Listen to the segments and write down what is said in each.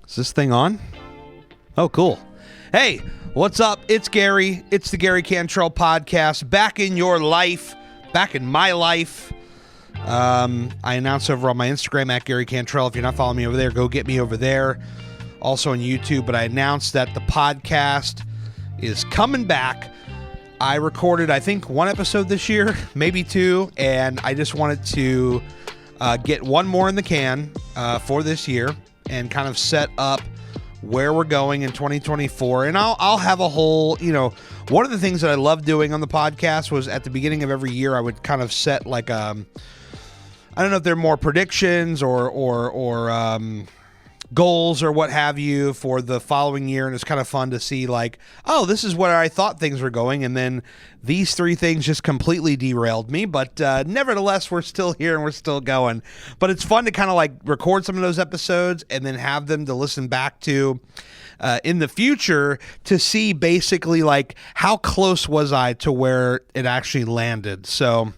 Is this thing on? Oh, cool. Hey, what's up? It's Gary. It's the Gary Cantrell Podcast. Back in your life. Back in my life. I announced over on my Instagram at Gary Cantrell. If you're not following me over there, go get me over there. Also on YouTube. But I announced that the podcast is coming back. I recorded, I think, one episode this year, maybe two. And I just wanted to get one more in the can for this year. And kind of set up where we're going in 2024. And I'll have a whole, one of the things that I love doing on the podcast was at the beginning of every year, I would kind of set like, I don't know if they're more predictions or goals or what have you for the following year. And it's kind of fun to see like, oh, this is where I thought things were going. And then these three things just completely derailed me. But nevertheless, we're still here and we're still going. But it's fun to kind of like record some of those episodes and then have them to listen back to in the future to see basically like how close was I to where it actually landed. So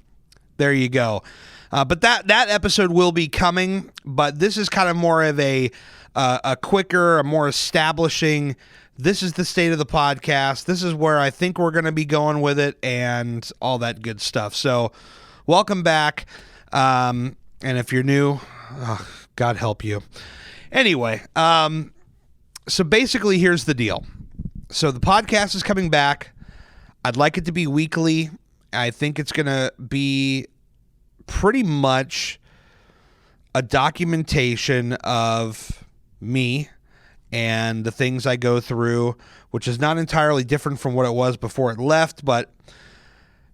there you go. But that episode will be coming. But this is kind of more of a quicker, a more establishing, this is the state of the podcast. This is where I think we're going to be going with it and all that good stuff. So welcome back. And if you're new, God help you. Anyway, so basically here's the deal. So the podcast is coming back. I'd like it to be weekly. I think it's going to be pretty much a documentation of me and the things I go through, which is not entirely different from what it was before it left. But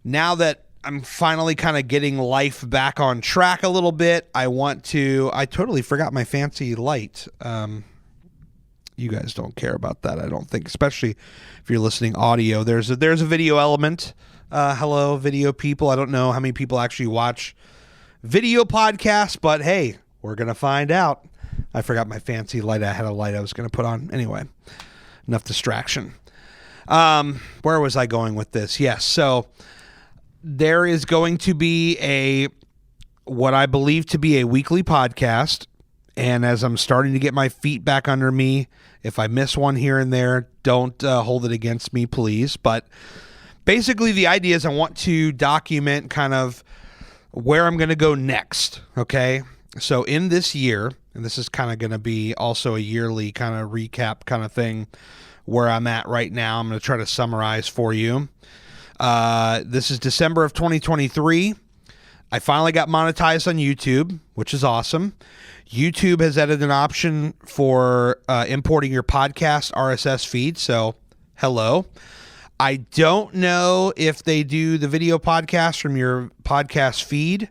now that I'm finally kind of getting life back on track a little bit, I totally forgot my fancy light. You guys don't care about that, I don't think, especially if you're listening audio. There's a video element. Hello, video people. I don't know how many people actually watch video podcasts, but hey, we're going to find out. I forgot my fancy light. I had a light I was going to put on. Anyway, enough distraction. Where was I going with this? Yes, so there is going to be what I believe to be a weekly podcast, and as I'm starting to get my feet back under me, if I miss one here and there, don't hold it against me, please. But basically the idea is I want to document kind of where I'm going to go next, okay? So in this year, and this is kind of going to be also a yearly kind of recap kind of thing where I'm at right now. I'm going to try to summarize for you. This is December of 2023. I finally got monetized on YouTube, which is awesome. YouTube has added an option for importing your podcast RSS feed, so hello. I don't know if they do the video podcast from your podcast feed.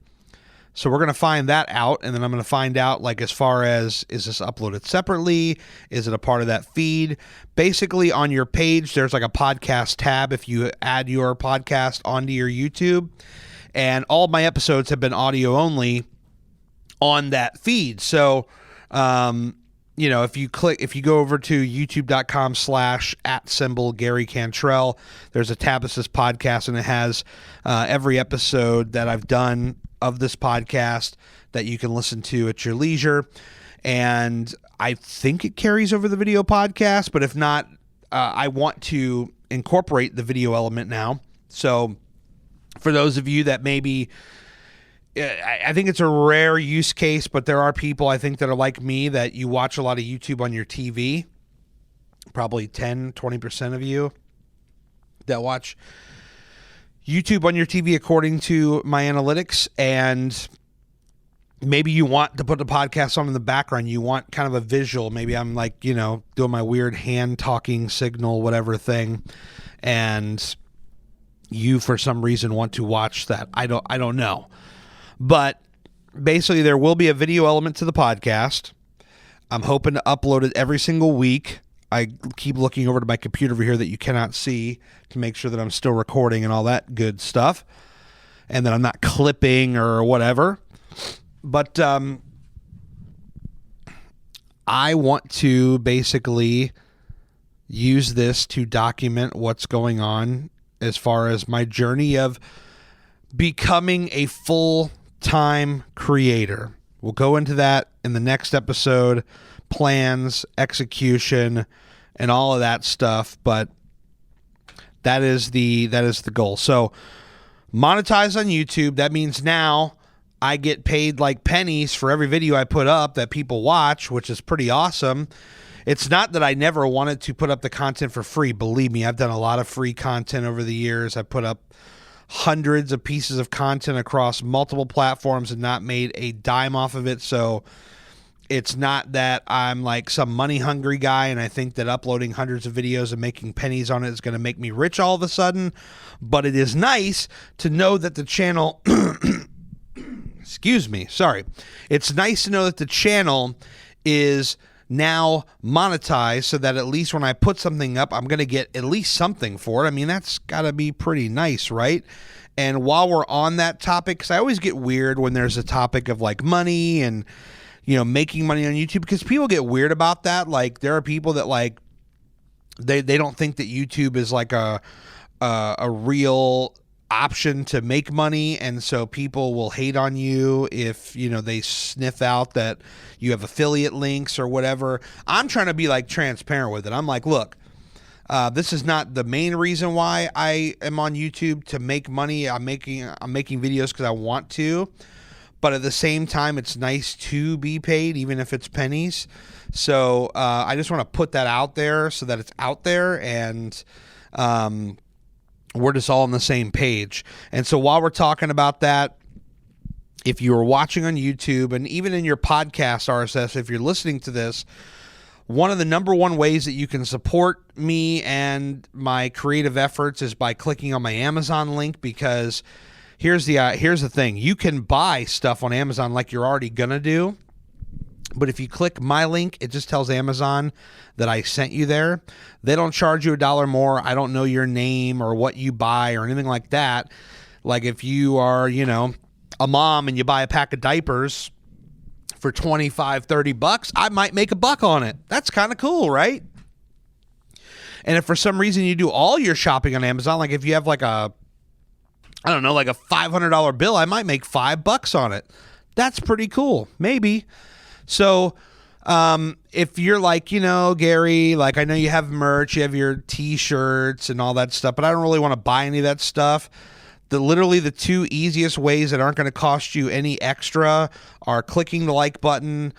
So we're going to find that out, and then I'm going to find out, like, as far as, is this uploaded separately? Is it a part of that feed? Basically, on your page, there's like a podcast tab if you add your podcast onto your YouTube, and all of my episodes have been audio only on that feed. So, if you go over to youtube.com/@ Gary Cantrell, there's a tab that says podcast, and it has every episode that I've done of this podcast that you can listen to at your leisure. And I think it carries over the video podcast, but if not, I want to incorporate the video element now. So for those of you that maybe, I think it's a rare use case, but there are people I think that are like me, that you watch a lot of YouTube on your TV, probably 10-20% of you that watch YouTube on your TV according to my analytics, and maybe you want to put the podcast on in the background. You want kind of a visual. Maybe I'm like, doing my weird hand talking signal, whatever thing, and you for some reason want to watch that. I don't know. But basically there will be a video element to the podcast. I'm hoping to upload it every single week. I keep looking over to my computer over here that you cannot see to make sure that I'm still recording and all that good stuff, and that I'm not clipping or whatever. But I want to basically use this to document what's going on as far as my journey of becoming a full-time creator. We'll go into that in the next episode, plans, execution, and all of that stuff. But that is the goal. So monetize on YouTube. That means now I get paid like pennies for every video I put up that people watch, which is pretty awesome. It's not that I never wanted to put up the content for free. Believe me, I've done a lot of free content over the years. I put up hundreds of pieces of content across multiple platforms and not made a dime off of it. So it's not that I'm like some money hungry guy and I think that uploading hundreds of videos and making pennies on it is going to make me rich all of a sudden. But it is nice to know that the channel excuse me, sorry. It's nice to know that the channel is now monetized so that at least when I put something up, I'm going to get at least something for it. I mean, that's got to be pretty nice, right? And while we're on that topic, because I always get weird when there's a topic of like money and, you know, making money on YouTube, because people get weird about that. Like there are people that like, they don't think that YouTube is like a real option to make money, and so people will hate on you if, you know, they sniff out that you have affiliate links or whatever. I'm trying to be like transparent with it. I'm like, look, this is not the main reason why I am on YouTube to make money. I'm making videos because I want to, but at the same time, it's nice to be paid, even if it's pennies. So I just want to put that out there so that it's out there, and we're just all on the same page. And so while we're talking about that, if you are watching on YouTube and even in your podcast RSS, if you're listening to this, one of the number one ways that you can support me and my creative efforts is by clicking on my Amazon link, because here's the thing. You can buy stuff on Amazon like you're already going to do. But if you click my link, it just tells Amazon that I sent you there. They don't charge you $1 more. I don't know your name or what you buy or anything like that. Like if you are, you know, a mom and you buy a pack of diapers for $25-$30, I might make $1 on it. That's kind of cool, right? And if for some reason you do all your shopping on Amazon, like if you have like a, I don't know, like a $500 bill, I might make $5 on it. That's pretty cool. Maybe. So if you're like, you know, Gary, like I know you have merch, you have your t-shirts and all that stuff, but I don't really want to buy any of that stuff. Literally the two easiest ways that aren't going to cost you any extra are clicking the like button.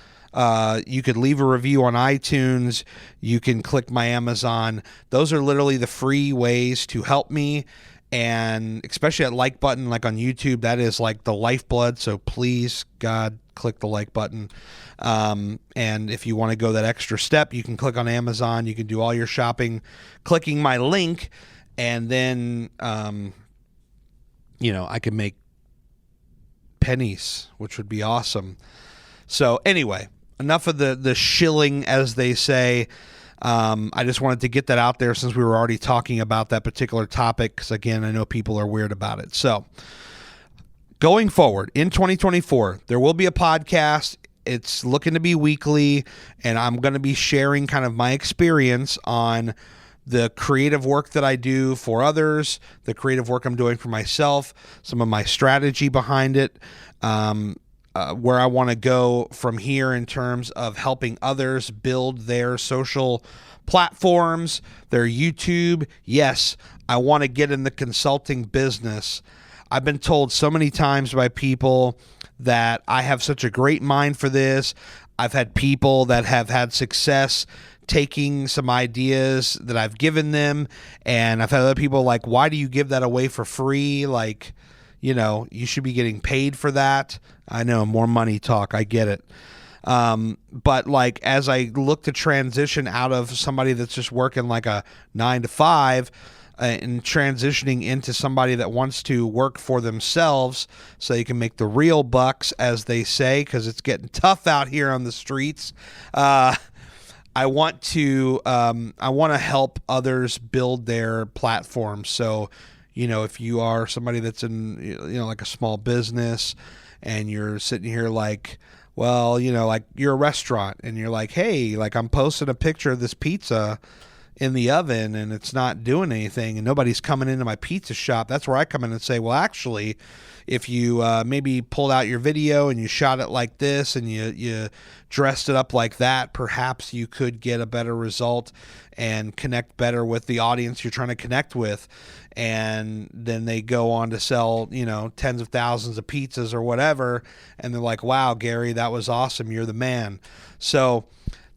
You could leave a review on iTunes. You can click my Amazon. Those are literally the free ways to help me. And especially that like button, like on YouTube, that is like the lifeblood. So please, God, click the like button. And if you want to go that extra step, you can click on Amazon. You can do all your shopping, clicking my link, and then, you know, I can make pennies, which would be awesome. So anyway, enough of the shilling, as they say. I just wanted to get that out there since we were already talking about that particular topic, because again, I know people are weird about it. So going forward in 2024, there will be a podcast. It's looking to be weekly, and I'm going to be sharing kind of my experience on the creative work that I do for others, the creative work I'm doing for myself, some of my strategy behind it, where I want to go from here in terms of helping others build their social platforms, their YouTube. Yes, I want to get in the consulting business. I've been told so many times by people that I have such a great mind for this. I've had people that have had success taking some ideas that I've given them, and I've had other people like, why do you give that away for free? Like, you know, you should be getting paid for that. I know, more money talk. I get it. But like, as I look to transition out of somebody that's just working like a 9 to 5 and transitioning into somebody that wants to work for themselves so you can make the real bucks, as they say, because it's getting tough out here on the streets. I want to help others build their platforms. So, you know, if you are somebody that's in, you know, like a small business and you're sitting here like, well, you know, like you're a restaurant and you're like, hey, like I'm posting a picture of this pizza, in the oven and it's not doing anything and nobody's coming into my pizza shop, that's where I come in and say, well, actually, if you maybe pulled out your video and you shot it like this and you dressed it up like that, perhaps you could get a better result and connect better with the audience you're trying to connect with. And then they go on to sell, tens of thousands of pizzas or whatever. And they're like, wow, Gary, that was awesome. You're the man. So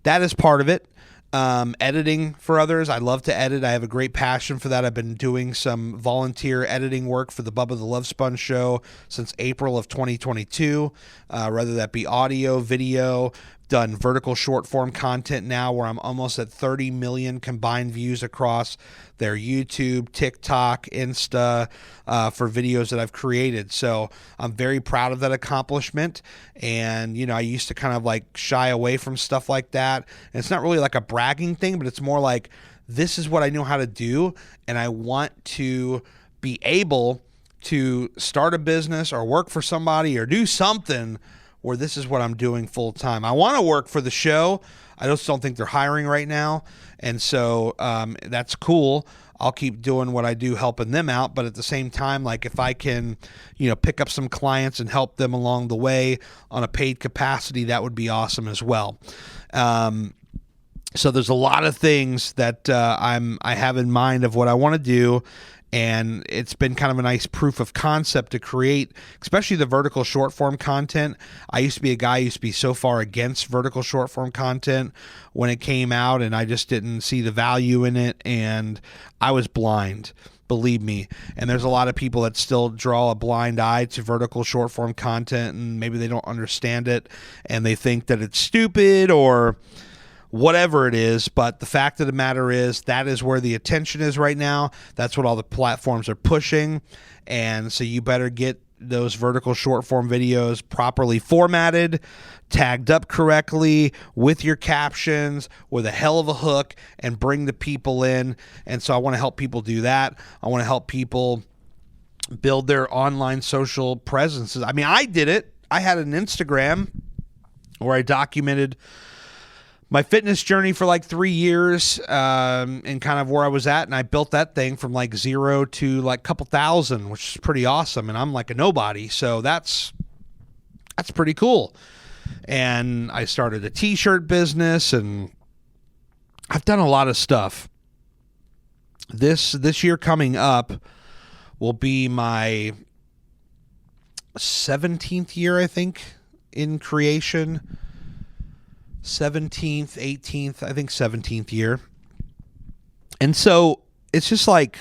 that is part of it. Editing for others. I love to edit. I have a great passion for that. I've been doing some volunteer editing work for the Bubba the Love Sponge show since April of 2022, whether that be audio, video, done vertical short form content now where I'm almost at 30 million combined views across their YouTube, TikTok, Insta, for videos that I've created. So I'm very proud of that accomplishment. And, I used to kind of like shy away from stuff like that. And it's not really like a bragging thing, but it's more like, this is what I know how to do. And I want to be able to start a business or work for somebody or do something where this is what I'm doing full time. I want to work for the show. I just don't think they're hiring right now. And so that's cool. I'll keep doing what I do, helping them out. But at the same time, like if I can, pick up some clients and help them along the way on a paid capacity, that would be awesome as well. So there's a lot of things that I have in mind of what I want to do. And it's been kind of a nice proof of concept to create, especially the vertical short form content. I used to be a guy who used to be so far against vertical short form content when it came out, and I just didn't see the value in it, and I was blind, believe me. And there's a lot of people that still draw a blind eye to vertical short form content, and maybe they don't understand it, and they think that it's stupid or whatever it is. But the fact of the matter is that is where the attention is right now. That's what all the platforms are pushing. And so you better get those vertical short form videos properly formatted, tagged up correctly with your captions, with a hell of a hook, and bring the people in. And so I want to help people do that. I want to help people build their online social presences. I mean, I did it. I had an Instagram where I documented my fitness journey for like 3 years, and kind of where I was at. And I built that thing from like 0 to like a couple thousand, which is pretty awesome. And I'm like a nobody. So that's pretty cool. And I started a t-shirt business, and I've done a lot of stuff. This year coming up will be my 17th year, I think, in creation. 17th, 18th, I think 17th year. And so it's just like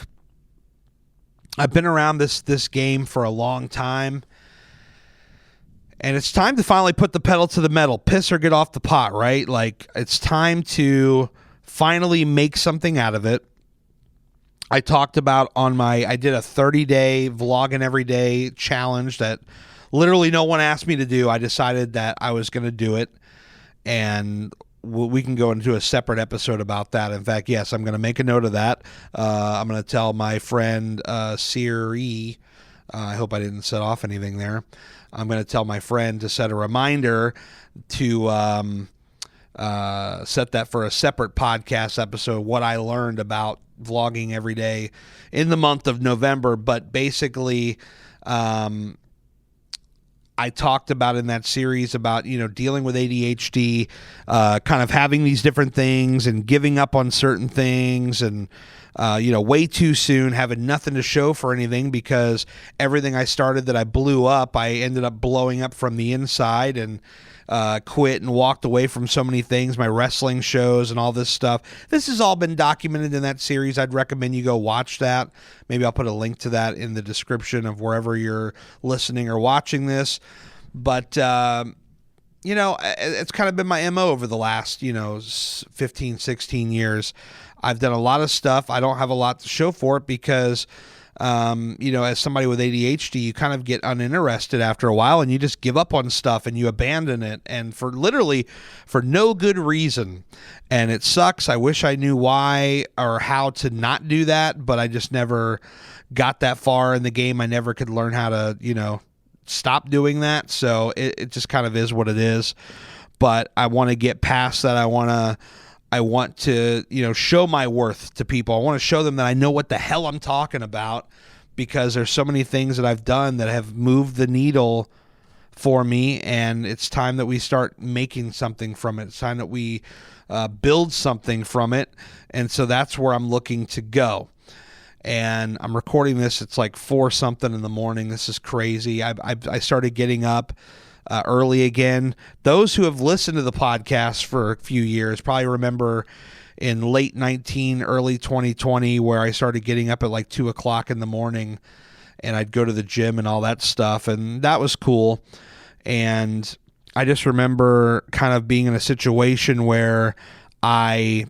I've been around this game for a long time, and it's time to finally put the pedal to the metal, piss or get off the pot, right? Like it's time to finally make something out of it. I talked about I did a 30-day vlogging every day challenge that literally no one asked me to do. I decided that I was going to do it. And we can go into a separate episode about that. In fact, yes, I'm going to make a note of that. I'm going to tell my friend Siri. I hope I didn't set off anything there. I'm going to tell my friend to set a reminder to set that for a separate podcast episode, what I learned about vlogging every day in the month of November. But basically, I talked about in that series about, dealing with ADHD, kind of having these different things and giving up on certain things and, way too soon, having nothing to show for anything because everything I started that I blew up, I ended up blowing up from the inside and quit and walked away from so many things, my wrestling shows and all this stuff. This has all been documented in that series. I'd recommend you go watch that. Maybe I'll put a link to that in the description of wherever you're listening or watching this. But, it's kind of been my MO over the last, 15, 16 years. I've done a lot of stuff. I don't have a lot to show for it because as somebody with ADHD, you kind of get uninterested after a while and you just give up on stuff and you abandon it, and for no good reason. And it sucks. I wish I knew why or how to not do that, but I just never got that far in the game. I never could learn how to, stop doing that. So it just kind of is what it is. But I want to get past that. I want I want to, show my worth to people. I want to show them that I know what the hell I'm talking about, because there's so many things that I've done that have moved the needle for me, and it's time that we start making something from it. It's time that we build something from it, and so that's where I'm looking to go. And I'm recording this. It's like 4 something in the morning. This is crazy. I started getting up early again. Those who have listened to the podcast for a few years probably remember in late 19, early 2020, where I started getting up at like 2 o'clock in the morning, and I'd go to the gym and all that stuff, and that was cool. And I just remember kind of being in a situation where I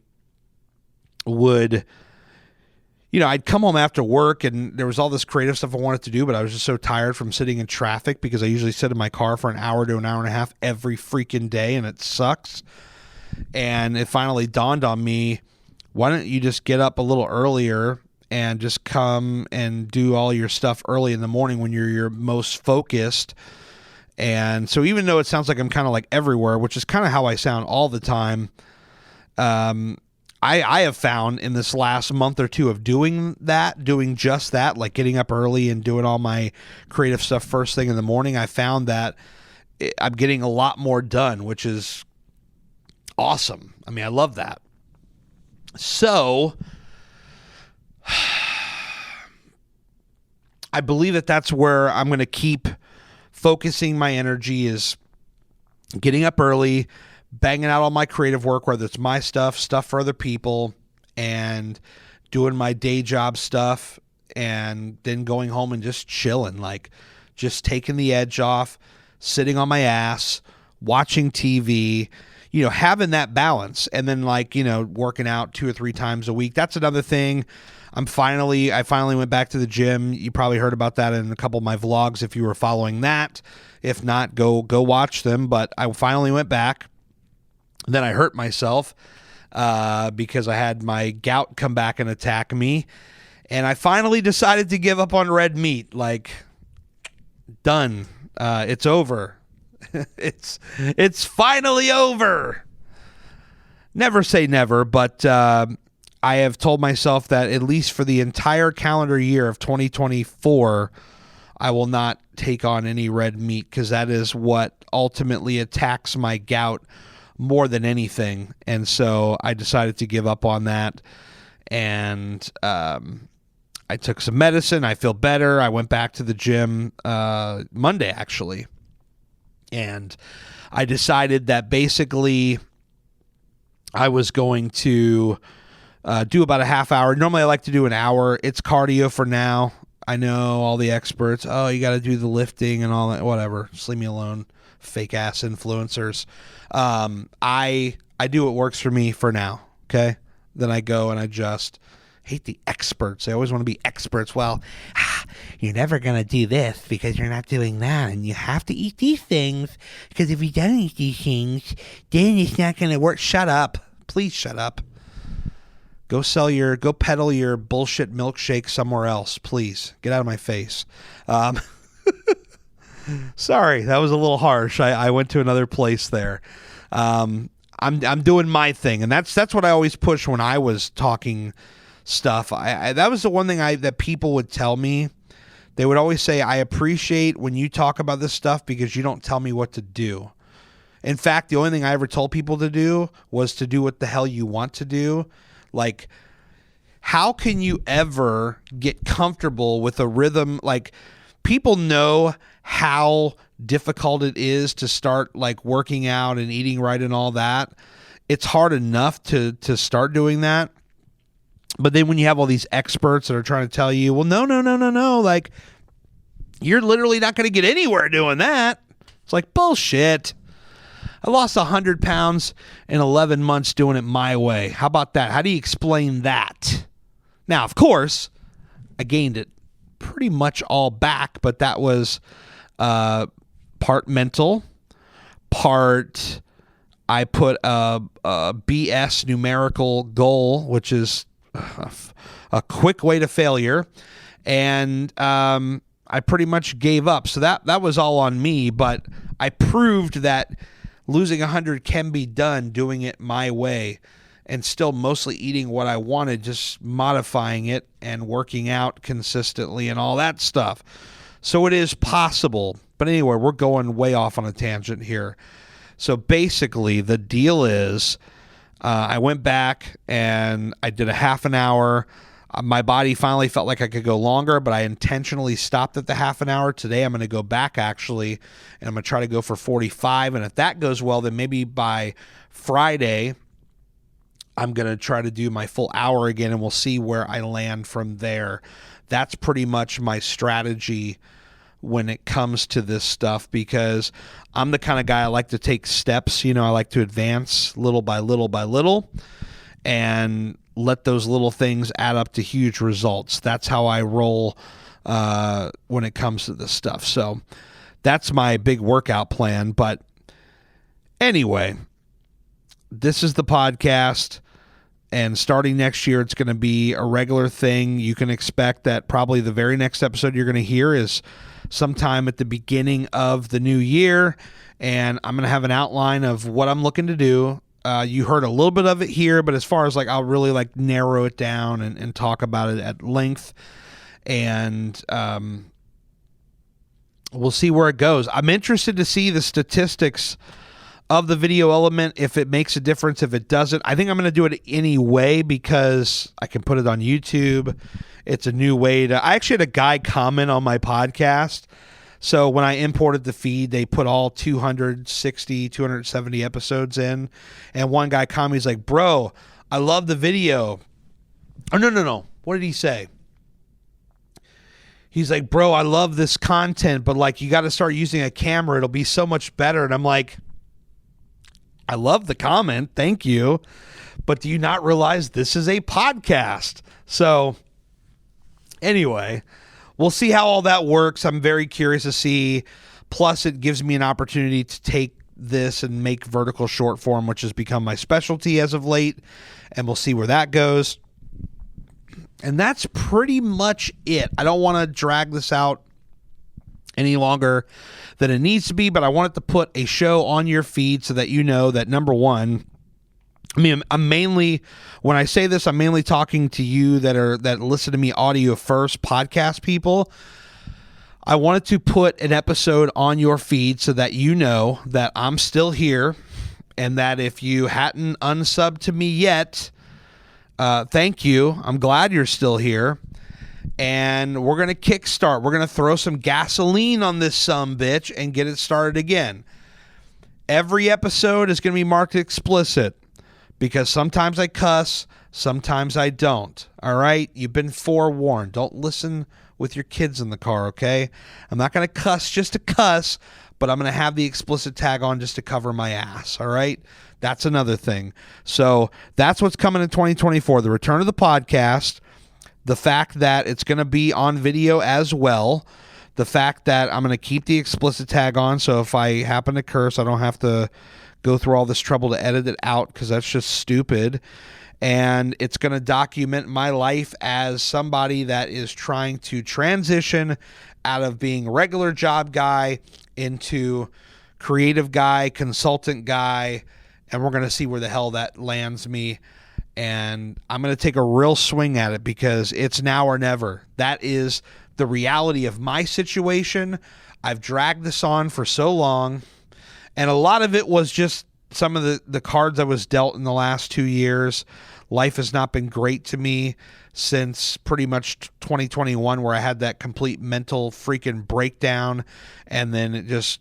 would, I'd come home after work and there was all this creative stuff I wanted to do, but I was just so tired from sitting in traffic, because I usually sit in my car for an hour to an hour and a half every freaking day, and it sucks. And it finally dawned on me, why don't you just get up a little earlier and just come and do all your stuff early in the morning when you're your most focused. And so even though it sounds like I'm kind of like everywhere, which is kind of how I sound all the time, I have found in this last month or two of doing just that, like getting up early and doing all my creative stuff first thing in the morning, I found that I'm getting a lot more done, which is awesome. I mean, I love that. So I believe that that's where I'm going to keep focusing my energy, is getting up early, banging out all my creative work, whether it's my stuff for other people, and doing my day job stuff, and then going home and just chilling, like just taking the edge off, sitting on my ass, watching TV, having that balance. And then working out 2 or 3 times a week. That's another thing. I finally went back to the gym. You probably heard about that in a couple of my vlogs if you were following that. If not, go watch them. But I finally went back. Then I hurt myself because I had my gout come back and attack me. And I finally decided to give up on red meat. Like, done. It's over. It's finally over. Never say never, but I have told myself that at least for the entire calendar year of 2024, I will not take on any red meat, because that is what ultimately attacks my gout more than anything. And so I decided to give up on that. And I took some medicine. I feel better. I went back to the gym Monday, actually. And I decided that basically I was going to do about a half hour. Normally I like to do an hour. It's cardio for now. I know all the experts, oh, you got to do the lifting and all that, whatever. Just leave me alone, fake ass influencers. I do what works for me for now, okay? Then I go and I just hate the experts. They always want to be experts. Well, you're never going to do this because you're not doing that, and you have to eat these things, because if you don't eat these things, then it's not going to work. Shut up. Please shut up. Go peddle your bullshit milkshake somewhere else, please. Get out of my face. Sorry, that was a little harsh. I went to another place there. I'm doing my thing, and that's what I always push when I was talking stuff. That was the one thing that people would tell me. They would always say, I appreciate when you talk about this stuff because you don't tell me what to do. In fact, the only thing I ever told people to do was to do what the hell you want to do. Like, how can you ever get comfortable with a rhythm? Like, people know how difficult it is to start like working out and eating right and all that. It's hard enough to start doing that. But then when you have all these experts that are trying to tell you, well, no, like, you're literally not going to get anywhere doing that. It's like, bullshit. I lost 100 pounds in 11 months doing it my way. How about that? How do you explain that? Now, of course, I gained it pretty much all back, but that was part mental, part I put a BS numerical goal, which is a quick way to failure, and I pretty much gave up. So that was all on me, but I proved that losing 100 can be done doing it my way. and still mostly eating what I wanted, just modifying it and working out consistently and all that stuff. So it is possible. But anyway, we're going way off on a tangent here. So basically, the deal is I went back and I did a half an hour. My body finally felt like I could go longer, but I intentionally stopped at the half an hour. Today I'm going to go back, actually, and I'm going to try to go for 45. And if that goes well, then maybe by Friday, I'm going to try to do my full hour again, and we'll see where I land from there. That's pretty much my strategy when it comes to this stuff, because I'm the kind of guy, I like to take steps. I like to advance little by little by little and let those little things add up to huge results. That's how I roll when it comes to this stuff. So that's my big workout plan. But anyway, this is the podcast. And starting next year, it's going to be a regular thing. You can expect that probably the very next episode you're going to hear is sometime at the beginning of the new year. And I'm going to have an outline of what I'm looking to do. You heard a little bit of it here, but as far as I'll really narrow it down and talk about it at length. And we'll see where it goes. I'm interested to see the statistics of the video element, if it makes a difference, if it doesn't. I think I'm going to do it anyway because I can put it on YouTube. It's a new way to... I actually had a guy comment on my podcast. So when I imported the feed, they put all 260, 270 episodes in. And one guy commented, he's like, bro, I love the video. Oh, no. What did he say? He's like, bro, I love this content, but you got to start using a camera. It'll be so much better. And I'm like, I love the comment. Thank you. But do you not realize this is a podcast? So anyway, we'll see how all that works. I'm very curious to see. Plus, it gives me an opportunity to take this and make vertical short form, which has become my specialty as of late. And we'll see where that goes. And that's pretty much it. I don't want to drag this out any longer than it needs to be, but I wanted to put a show on your feed so that you know that, number one, I'm mainly, when I say this, I'm mainly talking to you that listen to me audio first, podcast people. I wanted to put an episode on your feed so that you know that I'm still here, and that if you hadn't unsubbed to me yet, thank you. I'm glad you're still here. And we're going to kickstart. We're going to throw some gasoline on this sumbitch and get it started again. Every episode is going to be marked explicit because sometimes I cuss, sometimes I don't. All right? You've been forewarned. Don't listen with your kids in the car, okay? I'm not going to cuss just to cuss, but I'm going to have the explicit tag on just to cover my ass, all right? That's another thing. So that's what's coming in 2024, the return of the podcast. The fact that it's going to be on video as well. The fact that I'm going to keep the explicit tag on, so if I happen to curse, I don't have to go through all this trouble to edit it out because that's just stupid. And it's going to document my life as somebody that is trying to transition out of being regular job guy into creative guy, consultant guy, and we're going to see where the hell that lands me. And I'm going to take a real swing at it because it's now or never. That is the reality of my situation. I've dragged this on for so long, and a lot of it was just some of the cards I was dealt in the last 2 years. Life has not been great to me since pretty much 2021, where I had that complete mental freaking breakdown, and then it just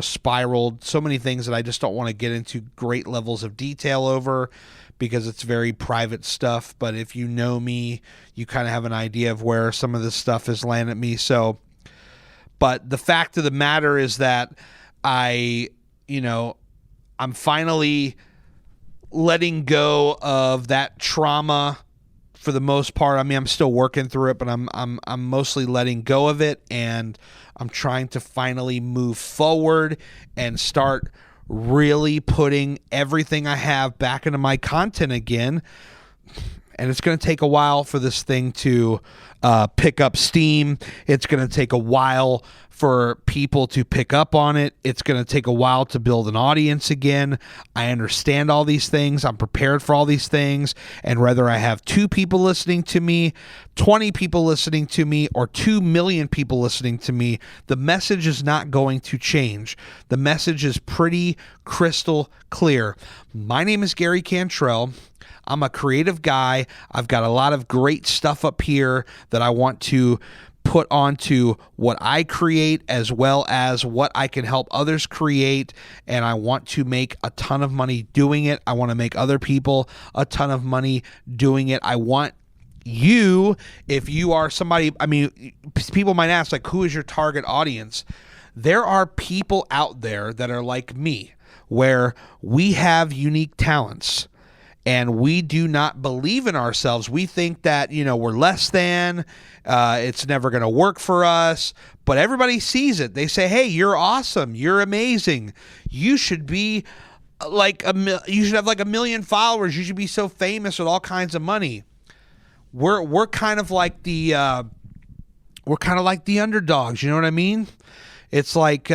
spiraled. So many things that I just don't want to get into great levels of detail over, because it's very private stuff. But if you know me, you kind of have an idea of where some of this stuff has landed me. So, but the fact of the matter is that I'm finally letting go of that trauma for the most part. I'm still working through it, but I'm mostly letting go of it, and I'm trying to finally move forward and start really putting everything I have back into my content again. And it's going to take a while for this thing to pick up steam. It's going to take a while for people to pick up on it. It's going to take a while to build an audience again. I understand all these things. I'm prepared for all these things. And whether I have 2 people listening to me, 20 people listening to me, or 2 million people listening to me, the message is not going to change. The message is pretty crystal clear. My name is Gary Cantrell. I'm a creative guy. I've got a lot of great stuff up here that I want to put onto what I create as well as what I can help others create, and I want to make a ton of money doing it. I want to make other people a ton of money doing it. I want you, if you are somebody, I mean, people might ask, like, who is your target audience? There are people out there that are like me, where we have unique talents. And we do not believe in ourselves. We think that, we're less than, it's never going to work for us. But everybody sees it. They say, hey, you're awesome. You're amazing. You should be you should have like 1 million followers. You should be so famous with all kinds of money. We're kind of like the underdogs. You know what I mean? It's like,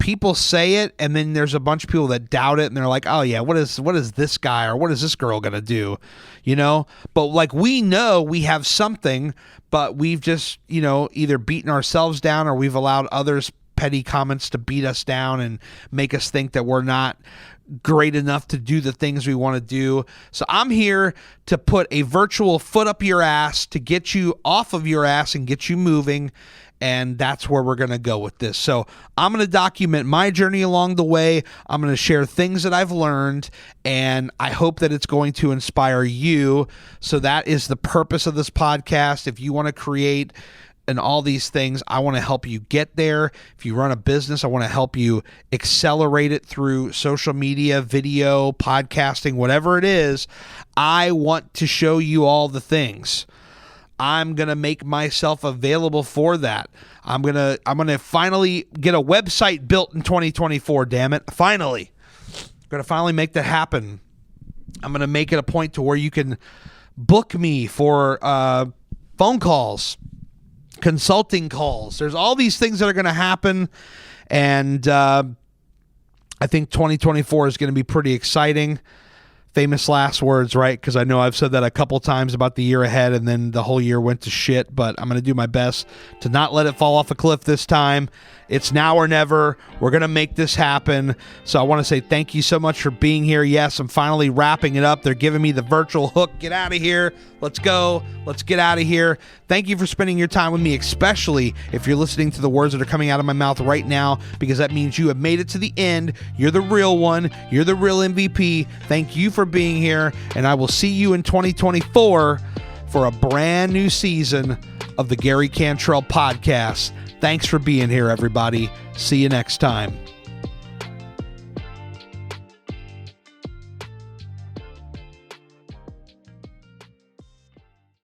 people say it, and then there's a bunch of people that doubt it, and they're like, oh yeah, what is this guy or what is this girl gonna do? But like, we know we have something, but we've just, either beaten ourselves down or we've allowed others' petty comments to beat us down and make us think that we're not great enough to do the things we want to do. So I'm here to put a virtual foot up your ass to get you off of your ass and get you moving. And that's where we're going to go with this. So I'm going to document my journey along the way. I'm going to share things that I've learned, and I hope that it's going to inspire you. So that is the purpose of this podcast. If you want to create and all these things, I want to help you get there. If you run a business, I want to help you accelerate it through social media, video, podcasting, whatever it is. I want to show you all the things. I'm going to make myself available for that. I'm going to finally get a website built in 2024, damn it. Finally. I'm going to finally make that happen. I'm going to make it a point to where you can book me for phone calls, consulting calls. There's all these things that are going to happen, and I think 2024 is going to be pretty exciting. Famous last words, right? Because I know I've said that a couple times about the year ahead, and then the whole year went to shit, but I'm going to do my best to not let it fall off a cliff this time. It's now or never. We're going to make this happen. So I want to say thank you so much for being here. Yes, I'm finally wrapping it up. They're giving me the virtual hook. Get out of here. Let's go. Let's get out of here. Thank you for spending your time with me, especially if you're listening to the words that are coming out of my mouth right now, because that means you have made it to the end. You're the real one. You're the real MVP. Thank you for being here, and I will see you in 2024 for a brand new season of the Gary Cantrell podcast. Thanks for being here, everybody. See you next time.